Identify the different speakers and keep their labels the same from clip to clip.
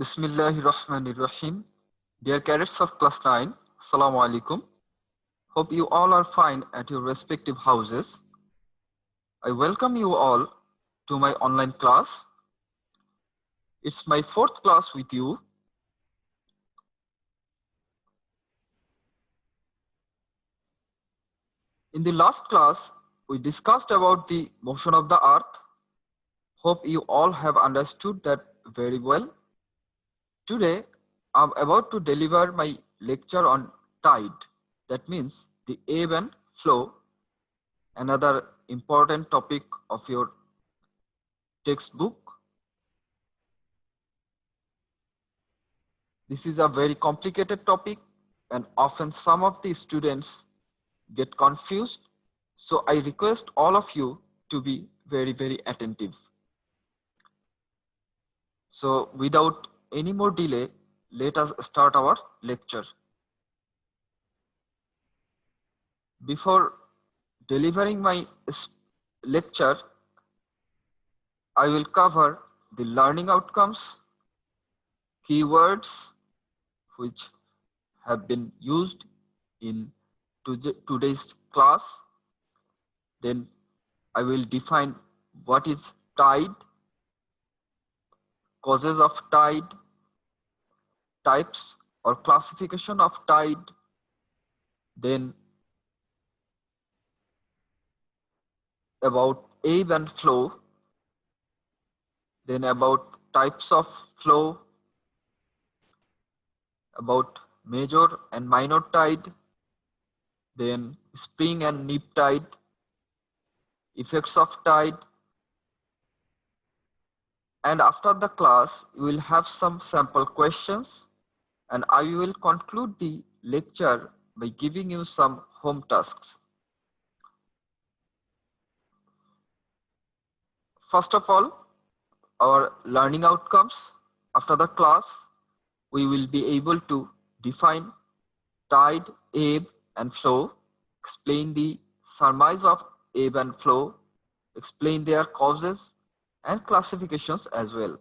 Speaker 1: Bismillahirrahmanirrahim. Dear cadets of class 9, Assalamu alaikum. Hope you all are fine at your respective houses. I welcome you all to my online class. It's my fourth class with you. In the last class, we discussed about the motion of the earth. Hope you all have understood that very well. Today, I'm about to deliver my lecture on tide. That means the ebb and flow, another important topic of your textbook. This is a very complicated topic and often some of the students get confused. So I request all of you to be very attentive. So without any more delay, let us start our lecture. Before delivering my lecture, I will cover the learning outcomes, keywords which have been used in today's class. Then I will define what is tide, causes of tide, types or classification of tide, then about ebb and flow, then about types of flow, about major and minor tide, then spring and neap tide, effects of tide, and after the class you will have some sample questions and I will conclude the lecture by giving you some home tasks. First of all, our learning outcomes. After the class, we will be able to define tide, ebb and flow, explain the surmise of ebb and flow, explain their causes and classifications as well.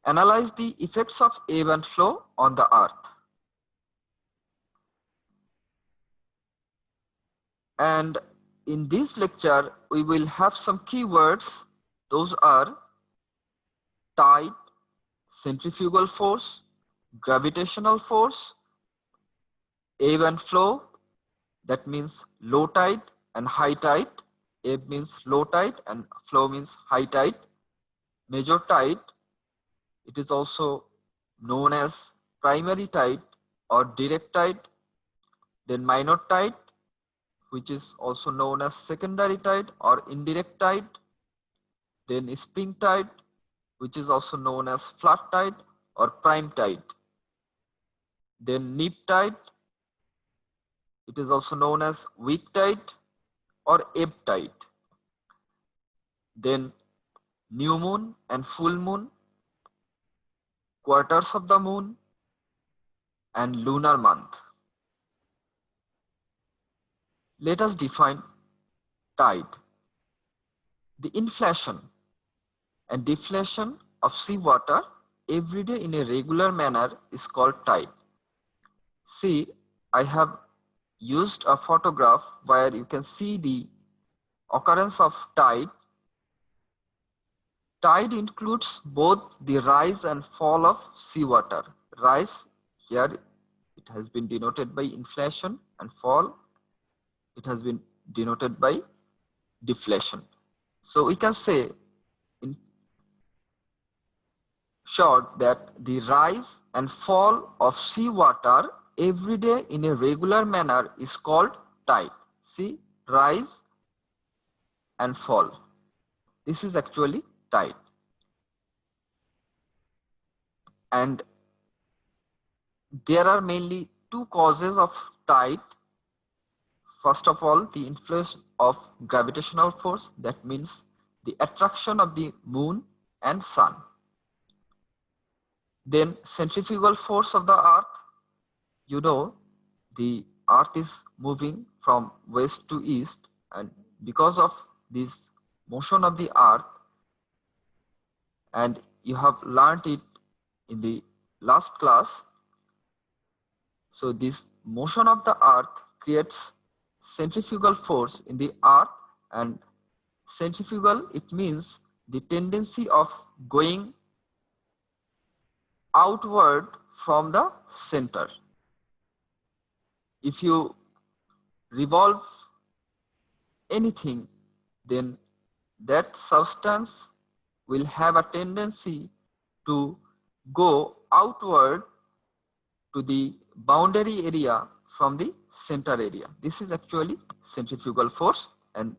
Speaker 1: Analyze the effects of ebb and flow on the earth. And in this lecture, we will have some keywords. Those are tide, centrifugal force, gravitational force, ebb and flow, that means low tide and high tide. Ebb means low tide and flow means high tide. Major tide, it is also known as primary tide or direct tide. Then minor tide, which is also known as secondary tide or indirect tide. Then spring tide, which is also known as flood tide or prime tide. Then neap tide, it is also known as weak tide or ebb tide. Then new moon and full moon, quarters of the moon, and lunar month. Let us define tide. The inflation and deflation of seawater every day in a regular manner is called tide. See, I have used a photograph where you can see the occurrence of tide. Tide includes both the rise and fall of seawater. Rise, here it has been denoted by inflation, and fall, it has been denoted by deflation. So we can say in short that the rise and fall of seawater every day in a regular manner is called tide. See, rise and fall. This is actually tide. And there are mainly two causes of tide. First of all, the influence of gravitational force, that means the attraction of the moon and sun. Then centrifugal force of the earth. You know, the earth is moving from west to east, and because of this motion of the earth, and you have learned it in the last class. So this motion of the earth creates centrifugal force in the earth, and centrifugal, it means the tendency of going outward from the center. If you revolve anything, then that substance will have a tendency to go outward to the boundary area from the center area. This is actually centrifugal force, and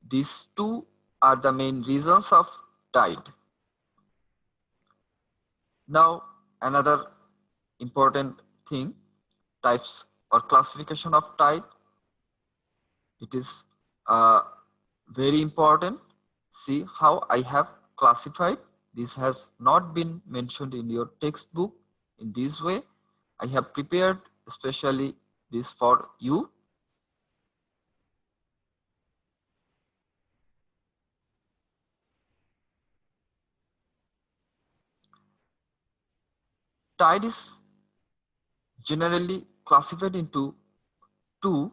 Speaker 1: these two are the main reasons of tide. Now, another important thing, types or classification of tide. It is very important. See how I have classified. This has not been mentioned in your textbook in this way. I have prepared especially this for you. Tide is generally classified into two,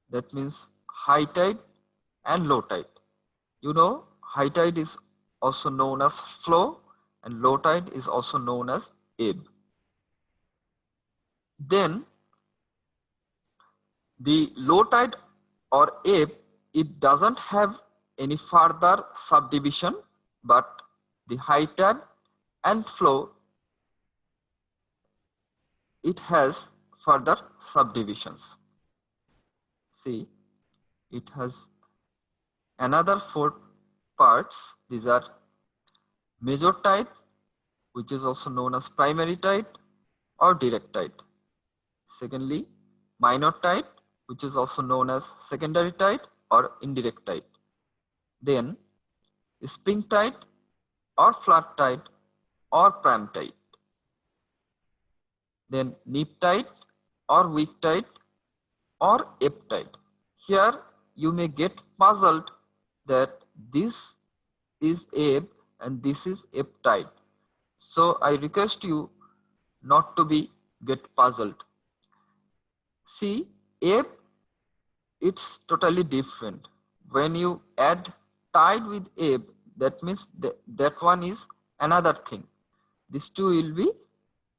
Speaker 1: that means high tide and low tide. You know, high tide is also known as flow, and low tide is also known as ebb. Then the low tide or ebb, it doesn't have any further subdivision, but the high tide and flow, it has further subdivisions. See, it has another 4 parts. These are major tide, which is also known as primary tide or direct tide. Secondly, minor tide, which is also known as secondary tide or indirect tide. Then spring tide or flood tide or prime tide. Then neap tide or weak tide or ebb tide. Here you may get puzzled that this is ebb and this is ebb tide. So I request you not to get puzzled. See, ebb, it's totally different. When you add tide with ebb, that means that one is another thing. These two will be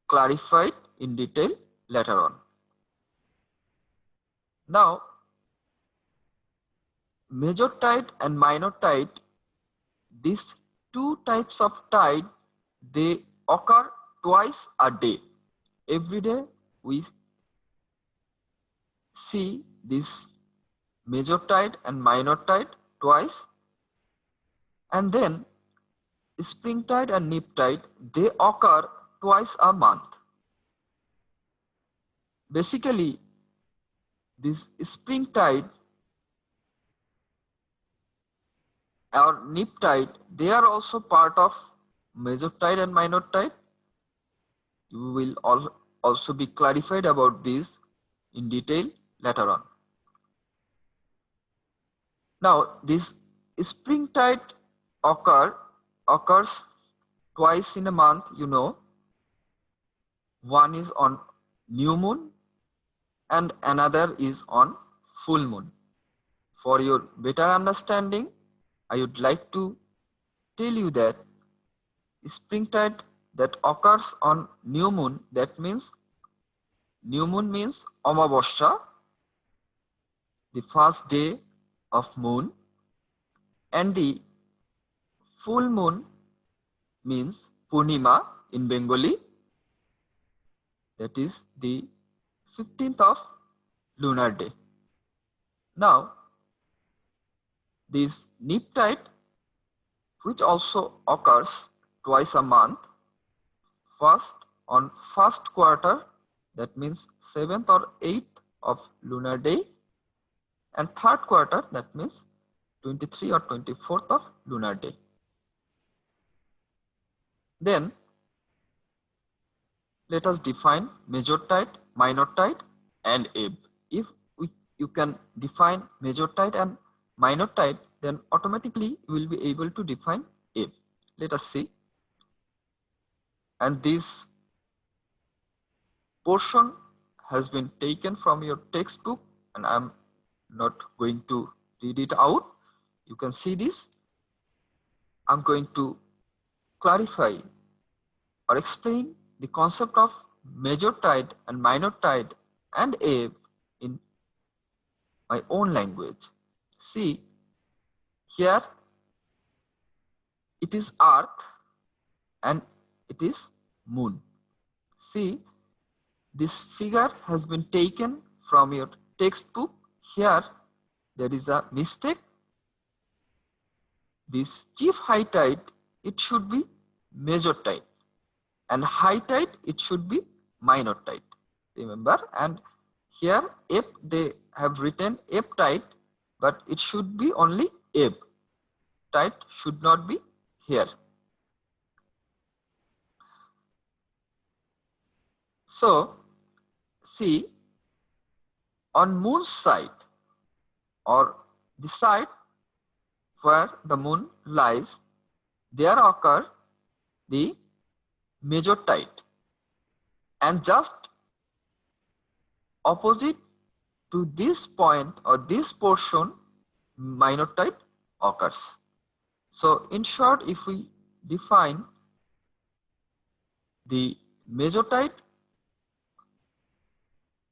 Speaker 1: clarified in detail later on. Now, major tide and minor tide, these two types of tide, they occur twice a day. Every day we see this major tide and minor tide twice, and then spring tide and neap tide, they occur twice a month. Basically, this spring tide or neap tide, they are also part of major tide and minor tide. You will also be clarified about this in detail later on. Now, this spring tide occurs twice in a month, you know. One is on new moon and another is on full moon. For your better understanding, I would like to tell you that spring tide that occurs on new moon, that means new moon means Amavasya, the first day of moon, and the full moon means Purnima in Bengali, that is the 15th of lunar day. Now, this neap tide, which also occurs twice a month, first on first quarter, that means 7th or 8th of lunar day, and third quarter, that means 23 or 24th of lunar day. Then let us define major tide, minor tide and ebb. If you can define major tide and minor tide, then automatically you will be able to define ebb. Let us see. and this portion has been taken from your textbook, and I'm not going to read it out. You can see this. I'm going to clarify or explain the concept of major tide and minor tide and ebb in my own language. See, here it is Earth and it is Moon. See, this figure has been taken from your textbook. Here there is a mistake. This chief high tide, it should be major tide, and high tide, it should be minor tide. Remember, and here ebb, they have written ebb tide, but it should be only ebb. Tide should not be here. So, see, on moon's side, or the side where the moon lies, there occur the major tide, and just opposite to this point or this portion, minor tide occurs. So in short, if we define the major tide,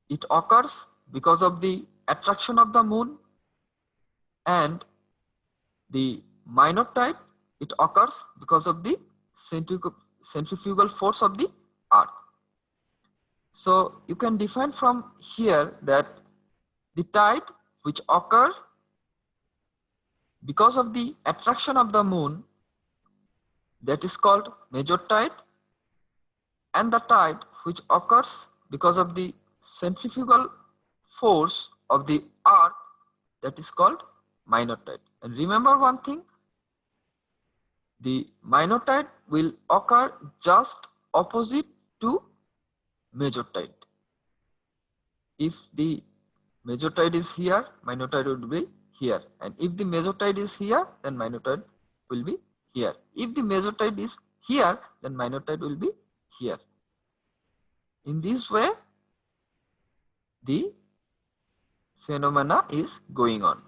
Speaker 1: it occurs because of the attraction of the moon, and the minor tide, it occurs because of the centrifugal force of the earth. So you can define from here that the tide which occurs because of the attraction of the moon, that is called major tide, and the tide which occurs because of the centrifugal force of the earth, that is called minor tide. And remember one thing, the minor tide will occur just opposite to major tide. If the major tide is here, minor tide would be here, and if the major tide is here, then minor tide will be here. If the major tide is here, then minor tide will be here. In this way, the phenomena is going on,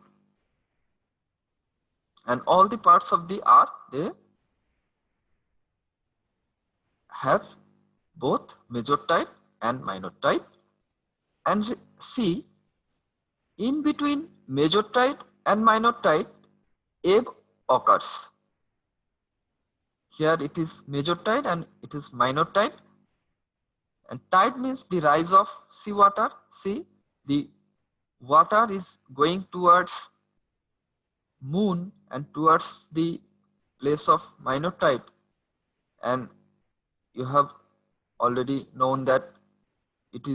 Speaker 1: and all the parts of the earth, they have both major tide and minor tide. And see, in between major tide and minor tide, ebb occurs. Here it is major tide and it is minor tide, and tide means the rise of seawater. See, the water is going towards moon and towards the place of minor tide, and you have already known that it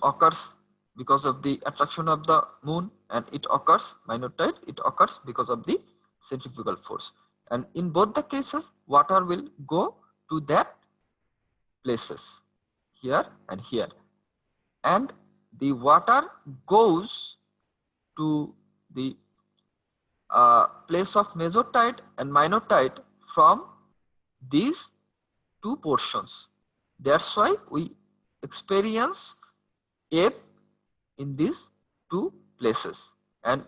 Speaker 1: occurs because of the attraction of the moon, and it occurs minor tide, it occurs because of the centrifugal force. And in both the cases, water will go to that places, here and here, and the water goes to the place of major tide and minor tide from these two portions. That's why we experience ebb in these two places. And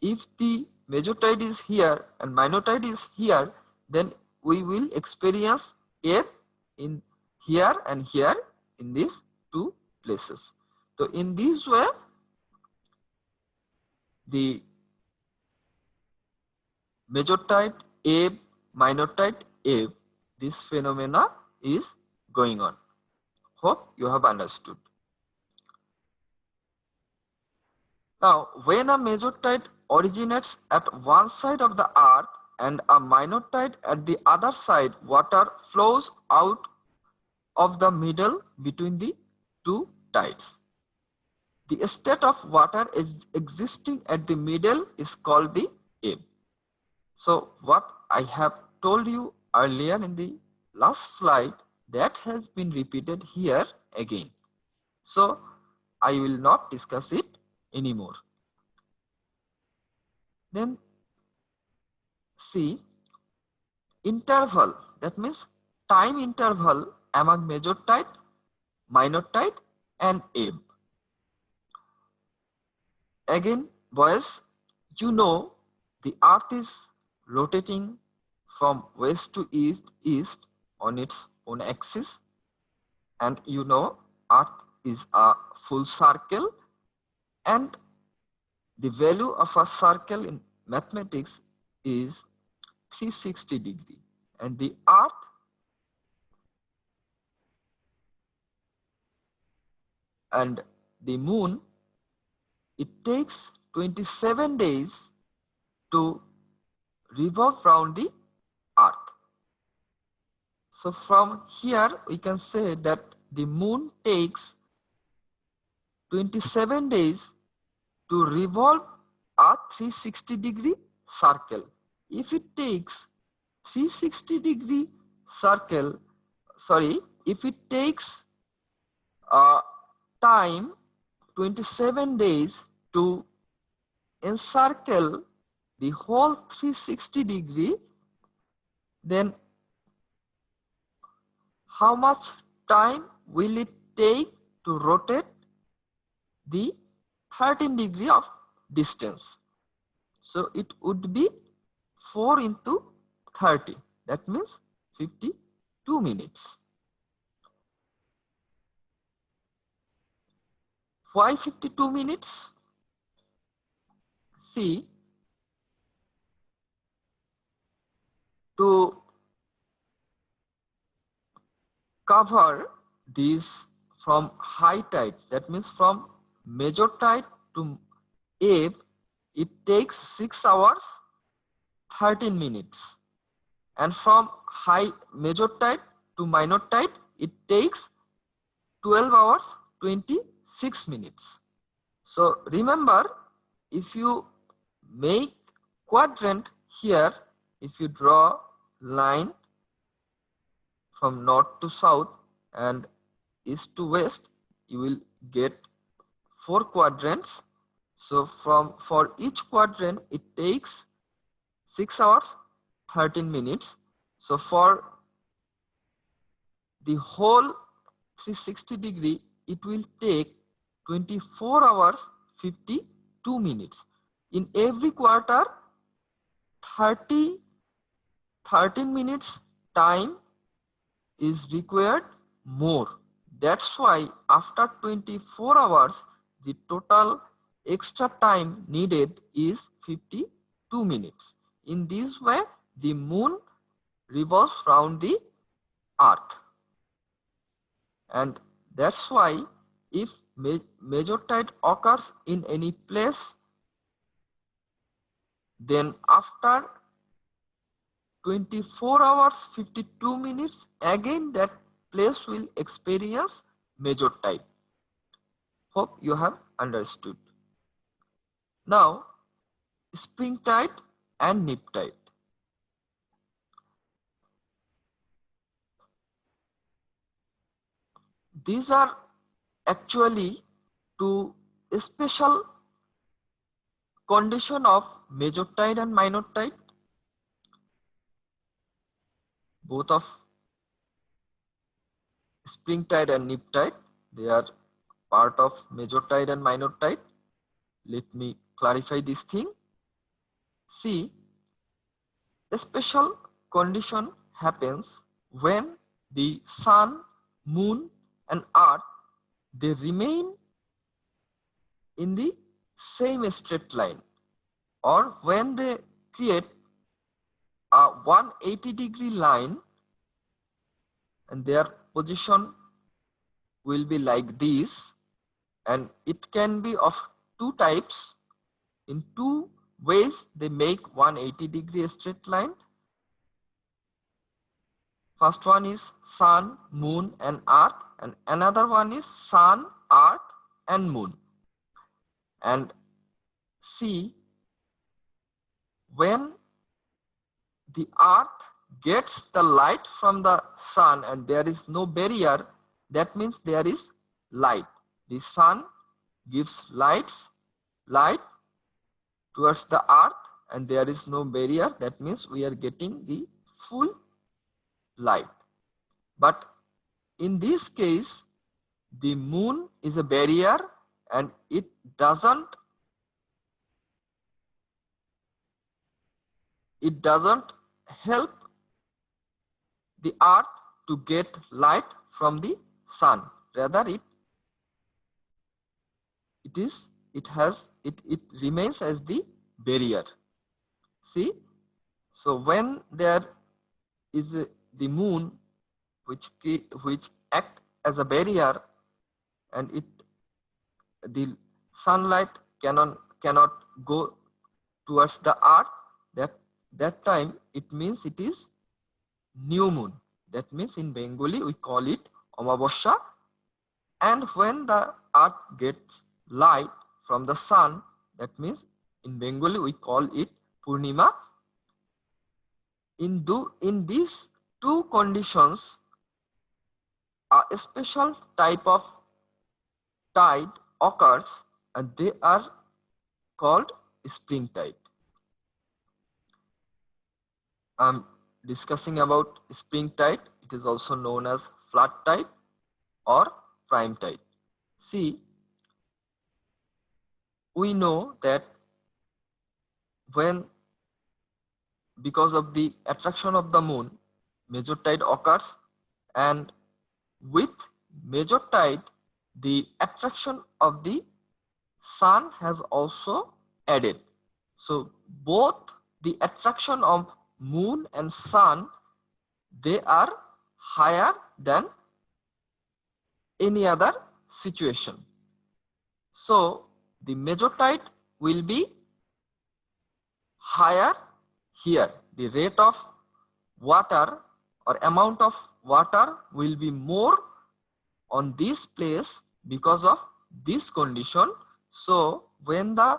Speaker 1: if the major tide is here and minor tide is here, then we will experience ebb in here and here in these two places. So in this way, the major tide ebb, minor tide ebb, this phenomena is going on. Hope you have understood. Now, when a major tide originates at one side of the earth and a minor tide at the other side, water flows out of the middle between the two tides. The state of water is existing at the middle is called the ebb. So what I have told you earlier in the last slide, that has been repeated here again. So I will not discuss it anymore. Then see, interval, that means time interval among major tide, minor tide and ebb. Again, boys, you know the earth is rotating from west to east on its own axis, and you know earth is a full circle, and the value of a circle in mathematics is 360 degree, and the earth and the moon, it takes 27 days to revolve around the earth. So from here we can say that the moon takes 27 days to revolve a 360 degree circle. If it takes 360 degree circle, if it takes time 27 days to encircle the whole 360 degree, then how much time will it take to rotate the 13 degree of distance? So it would be 4 into 30. That means 52 minutes. Why 52 minutes? See, to cover these from high tide, that means from major tide to ebb, it takes 6 hours 13 minutes, and from high major tide to minor tide it takes 12 hours 26 minutes. So remember, if you make quadrant here, if you draw line from north to south and east to west, you will get 4 quadrants. So for each quadrant it takes 6 hours 13 minutes. So for the whole 360 degree it will take 24 hours 52 minutes. In every quarter 13 minutes time is required more. That's why after 24 hours the total extra time needed is 52 minutes. In this way the moon revolves around the earth, and that's why if major tide occurs in any place, then after 24 hours 52 minutes again that place will experience major tide. Hope you have understood. Now spring tide and neap tide. These are actually two special condition of major tide and minor tide. Both of spring tide and neap tide, they are part of major tide and minor tide. Let me clarify this thing. See, a special condition happens when the sun, moon and earth, they remain in the same straight line, or when they create a 180 degree line and their position will be like this, and it can be of two types. In two ways they make 180 degree straight line. First one is sun, moon and earth, and another one is sun, earth and moon. And see, when the earth gets the light from the sun and there is no barrier, that means there is light. The sun gives light towards the earth and there is no barrier, that means we are getting the full light. But in this case, the moon is a barrier and it doesn't help the earth to get light from the sun. Rather it remains as the barrier. See, so when there is the moon which act as a barrier and the sunlight cannot go towards the earth, that time it means it is new moon. That means in Bengali we call it Amavasya. And when the earth gets light from the sun, that means in Bengali we call it Purnima. In these two conditions, a special type of tide occurs and they are called spring tide. I'm discussing about spring tide. It is also known as flood tide or prime tide. See, we know that because of the attraction of the moon, major tide occurs, and with major tide, the attraction of the sun has also added. So both the attraction of moon and sun, they are higher than any other situation. So the major tide will be higher here. The rate of water or amount of water will be more on this place because of this condition. So when the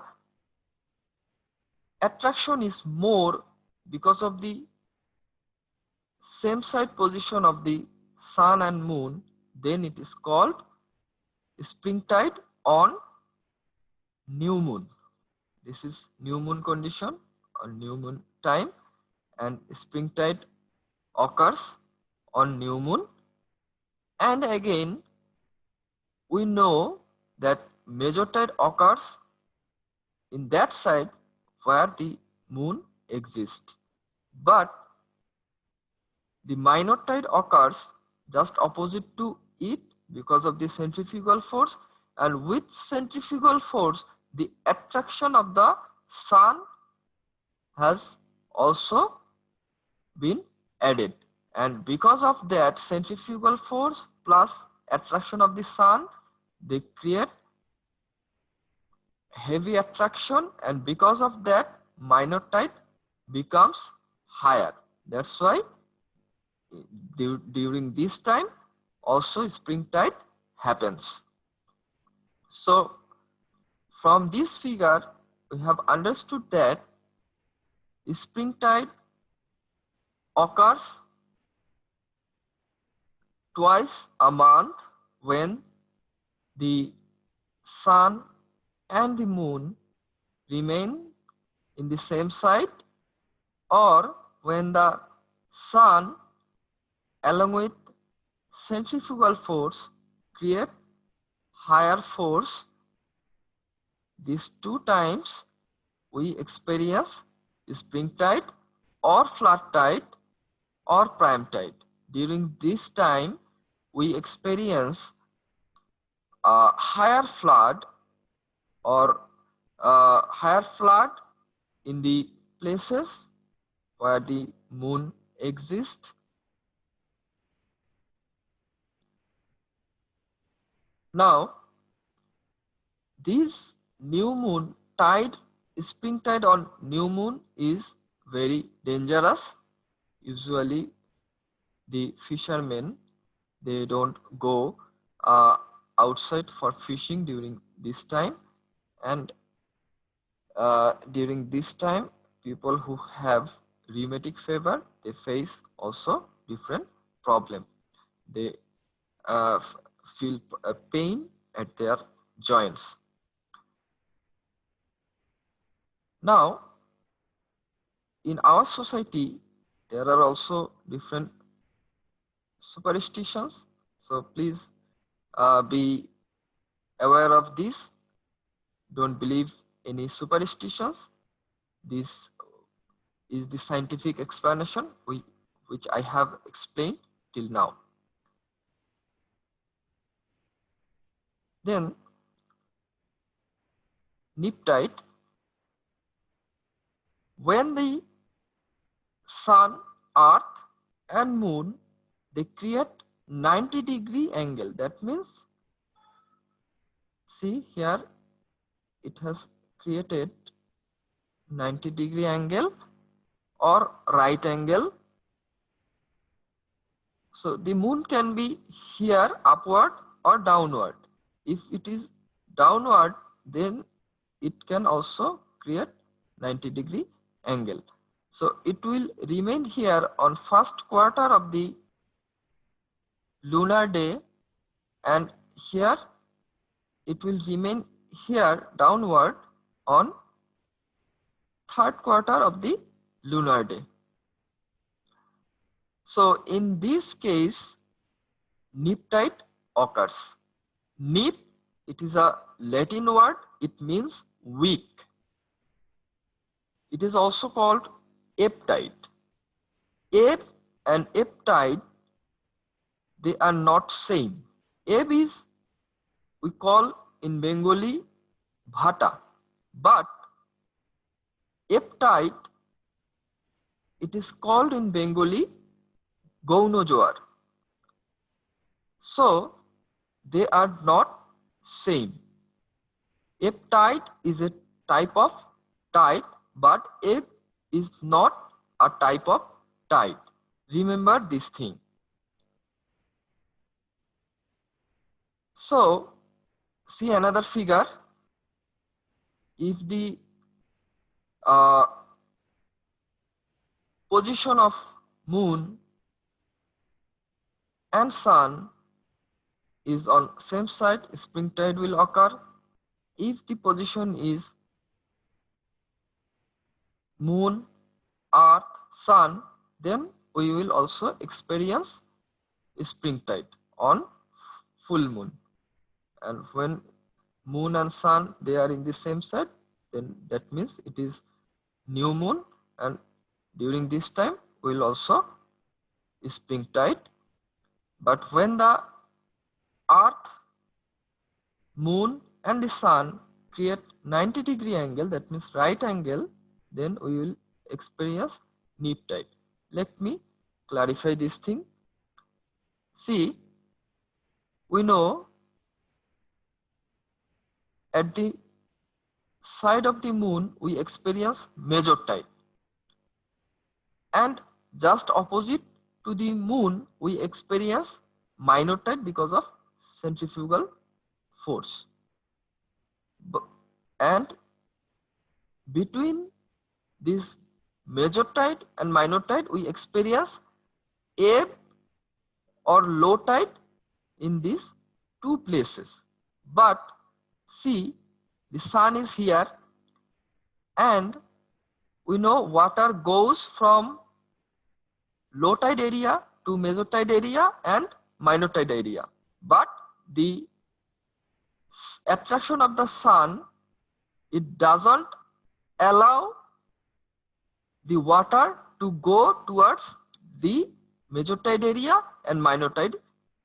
Speaker 1: attraction is more because of the same side position of the sun and moon, then it is called spring tide on new moon. This is new moon condition or new moon time, and spring tide occurs on new moon. And again, we know that major tide occurs in that side where the moon exists, but the minor tide occurs just opposite to it because of the centrifugal force, and with centrifugal force the attraction of the sun has also been added, and because of that centrifugal force plus attraction of the sun, they create heavy attraction, and because of that minor tide becomes higher. That's why during this time also spring tide happens. So from this figure we have understood that spring tide occurs twice a month when the sun and the moon remain in the same side, or when the sun along with centrifugal force create higher force. These two times we experience spring tide or flood tide or prime tide. During this time we experience a higher flood or higher flood in the places where the moon exists. Now, this new moon tide, spring tide on new moon is very dangerous. Usually the fishermen, they don't go outside for fishing during this time, and during this time people who have rheumatic fever, they face also different problem. They feel pain at their joints. Now in our society there are also different superstitions. So please be aware of this. Don't believe any superstitions. This is the scientific explanation which I have explained till now. Then Neoptide, when the sun, earth and moon, they create 90-degree angle. That means, see here, it has created 90-degree angle or right angle. So the moon can be here upward or downward. If it is downward, then it can also create 90-degree angle. So it will remain here on first quarter of the lunar day, and here it will remain here downward on third quarter of the lunar day. So in this case, neoptide occurs. Neap, it is a Latin word, it means weak. It is also called ebb-tide. Ebb and ebb-tide, they are not same. Ebb is, we call in Bengali, bhata, but ebb-tide, it is called in Bengali, Gaunojoar. So they are not same. Ebb-tide is a type of tide, but ebb is not a type of tide. Remember this thing. So see another figure. If the position of moon and sun is on same side, spring tide will occur. If the position is moon, earth, sun, then we will also experience spring tide on full moon. And when moon and sun, they are in the same side, then that means it is new moon, and during this time we will also spring tide. But when the earth, moon and the sun create 90-degree angle, that means right angle, then we will experience neoptide. Let me clarify this thing. See, we know at the side of the moon we experience major tide, and just opposite to the moon we experience minor tide because of centrifugal force. And between this major tide and minor tide we experience ebb or low tide in these two places. But see, the sun is here, and we know water goes from low tide area to major tide area and minor tide area. But the attraction of the sun, it doesn't allow the water to go towards the major tide area and minor tide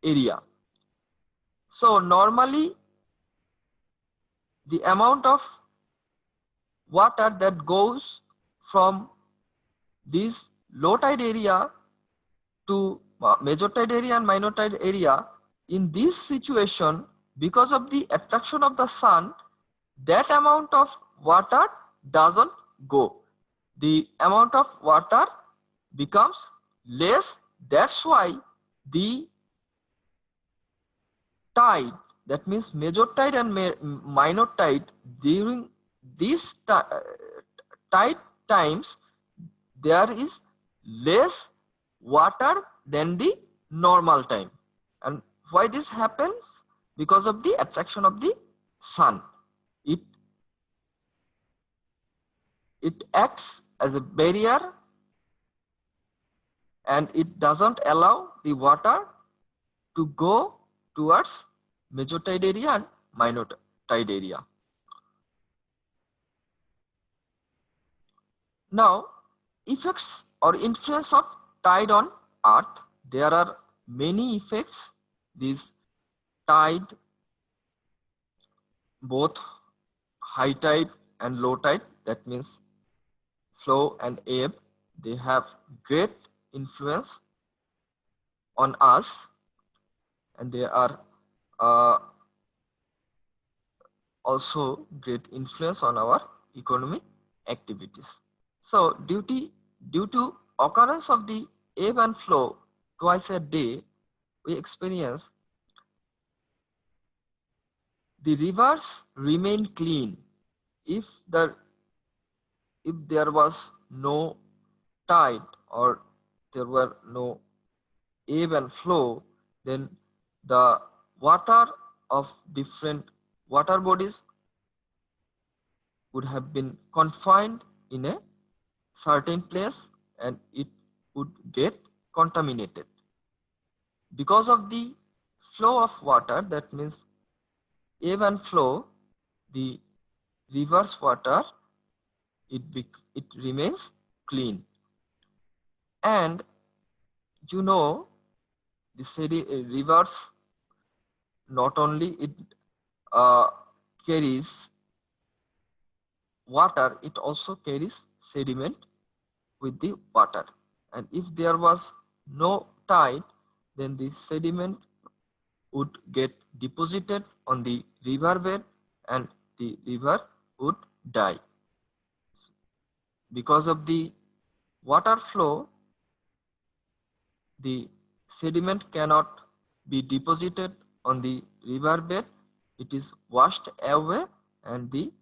Speaker 1: area. So normally the amount of water that goes from this low tide area to major tide area and minor tide area, in this situation, because of the attraction of the sun, that amount of water doesn't go. The amount of water becomes less. That's why the tide, that means major tide and minor tide, during these tide times, there is less water than the normal time. And why this happens? Because of the attraction of the sun. It acts as a barrier and it doesn't allow the water to go towards major tide area and minor tide area. Now, effects or influence of tide on earth. There are many effects. These tide, both high tide and low tide, that means flow and ebb, they have great influence on us, and they are uh, also great influence on our economic activities. So due to occurrence of the ebb and flow twice a day, we experience the rivers remain clean. If there was no tide or there were no ebb and flow, then the water of different water bodies would have been confined in a certain place and it would get contaminated. Because of the flow of water, that means ebb and flow, the river's water, it remains clean. And you know, the rivers, not only it uh, carries water, it also carries sediment with the water. And if there was no tide, then the sediment would get deposited on the river bed and the river would die. Because of the water flow, the sediment cannot be deposited on the river bed. It is washed away and the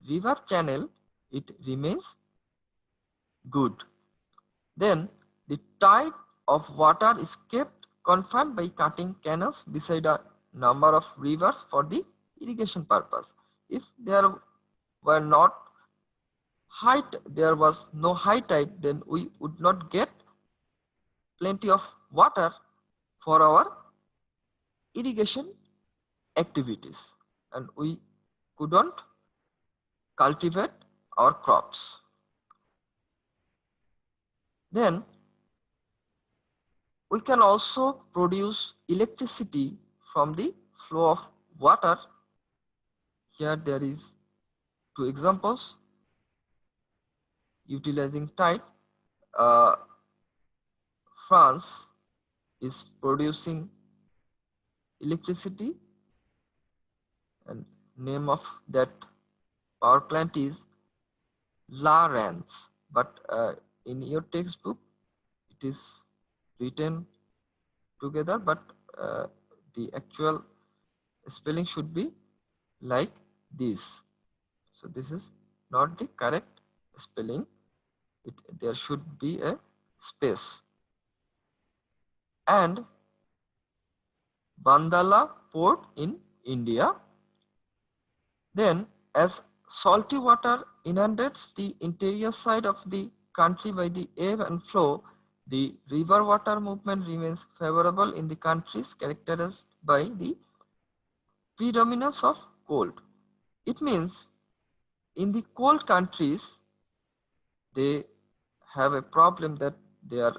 Speaker 1: river channel, it remains good. Then the tide of water is kept confined by cutting canals beside a number of rivers for the irrigation purpose. If there were not there was no high tide, then we would not get plenty of water for our irrigation activities and we couldn't cultivate our crops. Then we can also produce electricity from the flow of water. Here there is two examples utilizing tide. France is producing electricity and name of that power plant is La Rance, but in your textbook it is written together, but the actual spelling should be like this. So this is not the correct spelling. There should be a space. And Bandala port in India. Then as salty water inundates the interior side of the country by the ebb and flow, the river water movement remains favorable in the countries characterized by the predominance of cold. It means in the cold countries, they have a problem that their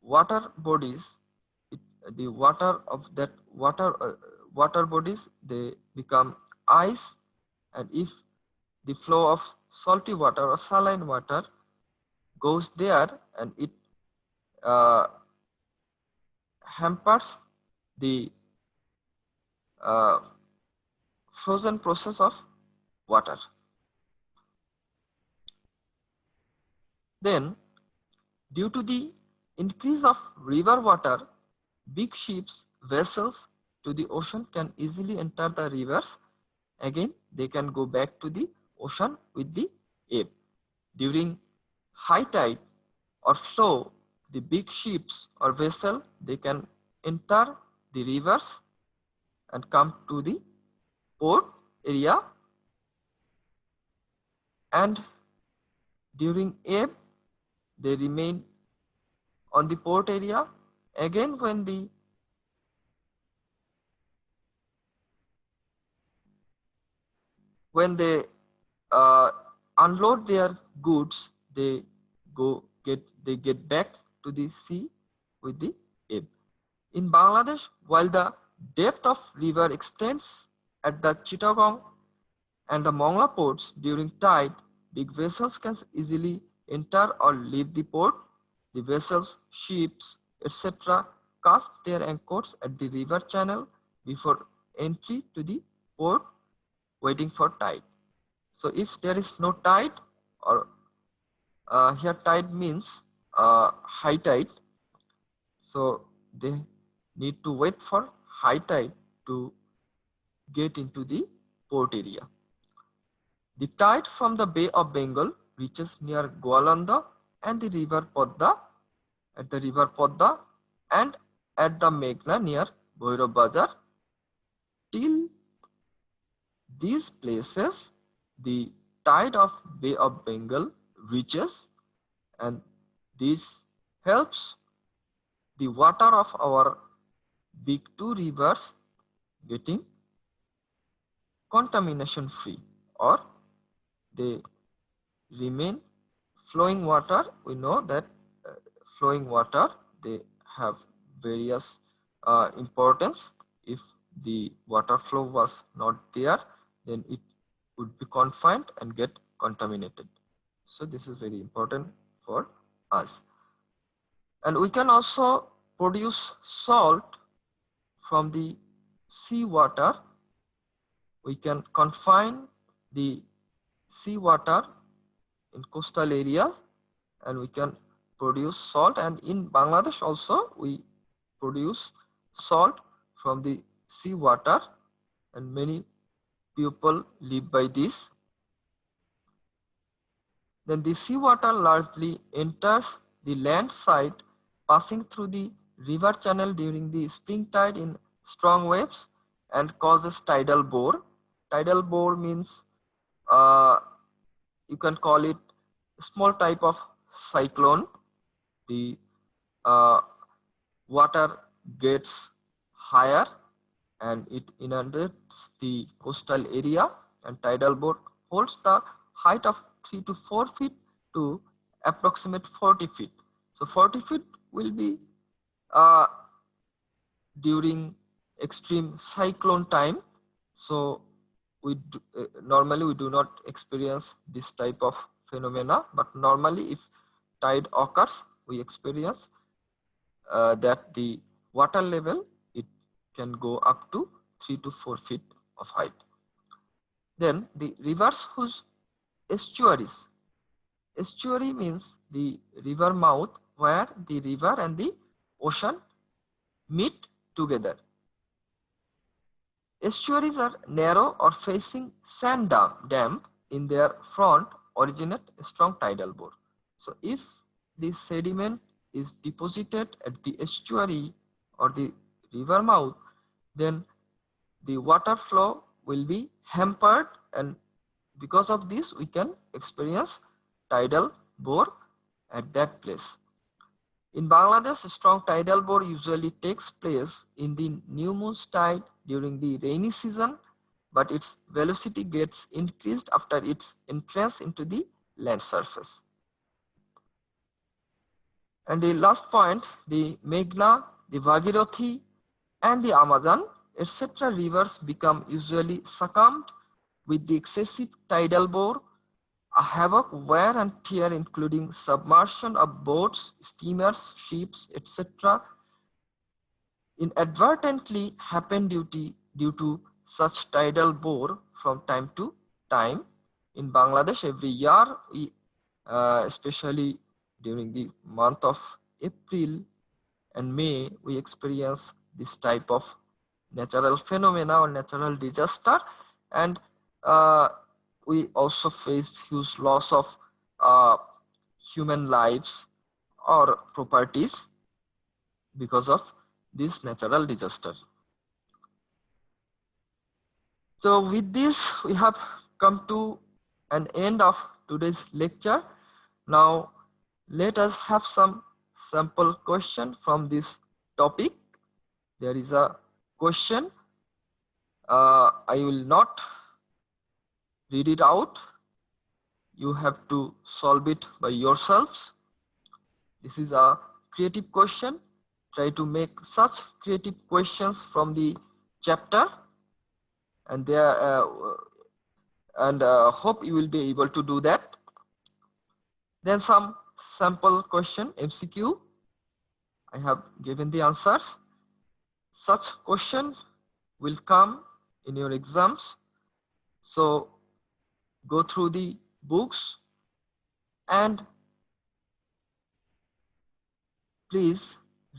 Speaker 1: water bodies, the water of that water bodies, they become ice, and if the flow of salty water or saline water goes there and it hampers the frozen process of water. Then due to the increase of river water, big ships, vessels to the ocean can easily enter the rivers. Again, they can go back to the ocean with the ebb. During high tide or flow, the big ships or vessel, they can enter the rivers and come to the port area. And during ebb, they remain on the port area. Again, when they unload their goods, they get back to the sea with the ebb. In Bangladesh, while the depth of river extends at the Chittagong and the Mongla ports during tide, big vessels can easily enter or leave the port. The vessels, ships, etc. cast their anchors at the river channel before entry to the port, waiting for tide. So if there is no tide, or here tide means high tide, so they need to wait for high tide to get into the port area. The tide from the Bay of Bengal reaches near Goalanda and the river Podda, and at the Meghna near Bhairab Bazar. Till these places, the tide of Bay of Bengal reaches, and this helps the water of our big two rivers getting contamination free, or they remain flowing water. We know that flowing water, they have various importance. If the water flow was not there, then it would be confined and get contaminated. So this is very important for us. And we can also produce salt from the seawater. We can confine the seawater in coastal areas, and we can produce salt. And in Bangladesh also we produce salt from the seawater, and many people live by this. Then the seawater largely enters the land side, passing through the river channel during the spring tide in strong waves and causes tidal bore. Tidal bore means you can call it a small type of cyclone. The water gets higher and it inundates the coastal area, and tidal bore holds the height of 3 to 4 feet to approximate 40 feet. So 40 feet will be during extreme cyclone time. So normally we do not experience this type of phenomena, but normally if tide occurs, we experience that the water level, it can go up to 3 to 4 feet of height. Then the rivers whose estuaries. Estuary means the river mouth where the river and the ocean meet together. Estuaries are narrow or facing sand dam in their front originate a strong tidal bore. So if the sediment is deposited at the estuary or the river mouth, then the water flow will be hampered, and because of this we can experience tidal bore at that place. In Bangladesh, a strong tidal bore usually takes place in the new moon tide during the rainy season, but its velocity gets increased after its entrance into the land surface. And the last point, the Meghna, the Bhagirathi, and the Amazon, etc. rivers become usually succumbed with the excessive tidal bore, a havoc, wear and tear, including submersion of boats, steamers, ships, etc. inadvertently happen due to such tidal bore from time to time. In Bangladesh, every year, especially during the month of April and May, we experience this type of natural phenomena or natural disaster, and we also face huge loss of human lives or properties because of this natural disaster. So with this, we have come to an end of today's lecture. Now let us have some sample question from this topic. There is a question. I will not read it out. You have to solve it by yourselves. This is a creative question. Try to make such creative questions from the chapter, and hope you will be able to do that. Then some sample question, MCQ. I have given the answers. Such question will come in your exams. So go through the books and please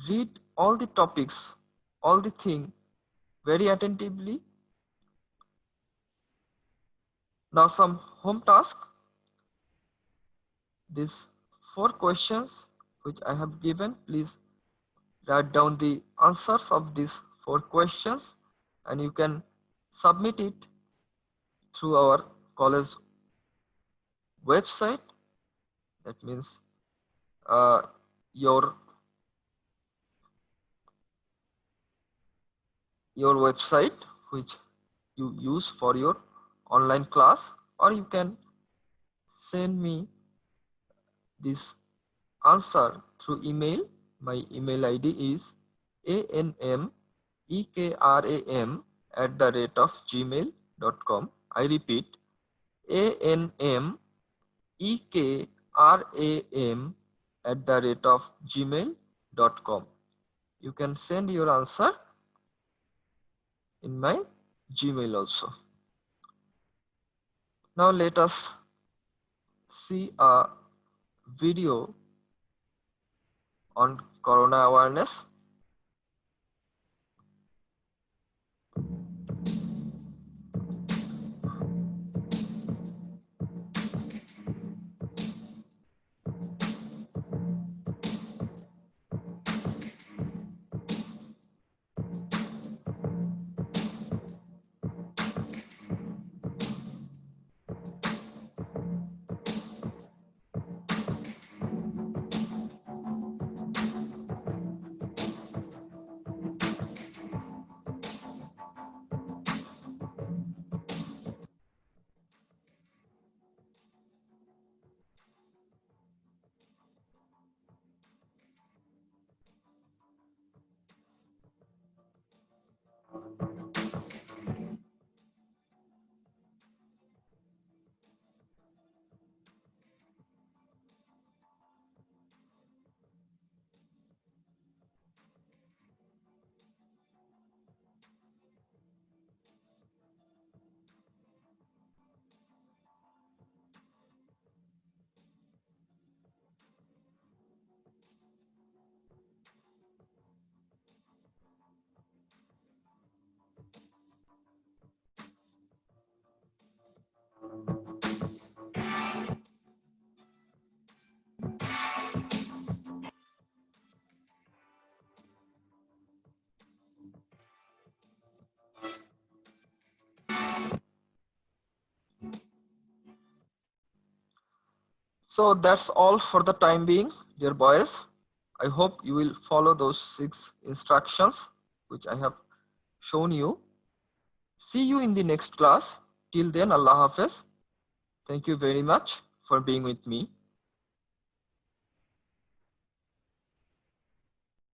Speaker 1: read all the topics, all the things very attentively. Now some home task. These 4 questions which I have given, please write down the answers of these 4 questions and you can submit it through our college website. That means your website which you use for your online class, or you can send me this answer through email. My email ID is anmekram@gmail.com. I repeat, anmekram@gmail.com. You can send your answer in my Gmail also. Now let us see a video on corona awareness. So that's all for the time being, dear boys. I hope you will follow those 6 instructions which I have shown you. See you in the next class. Till then, Allah Hafiz. Thank you very much for being with me.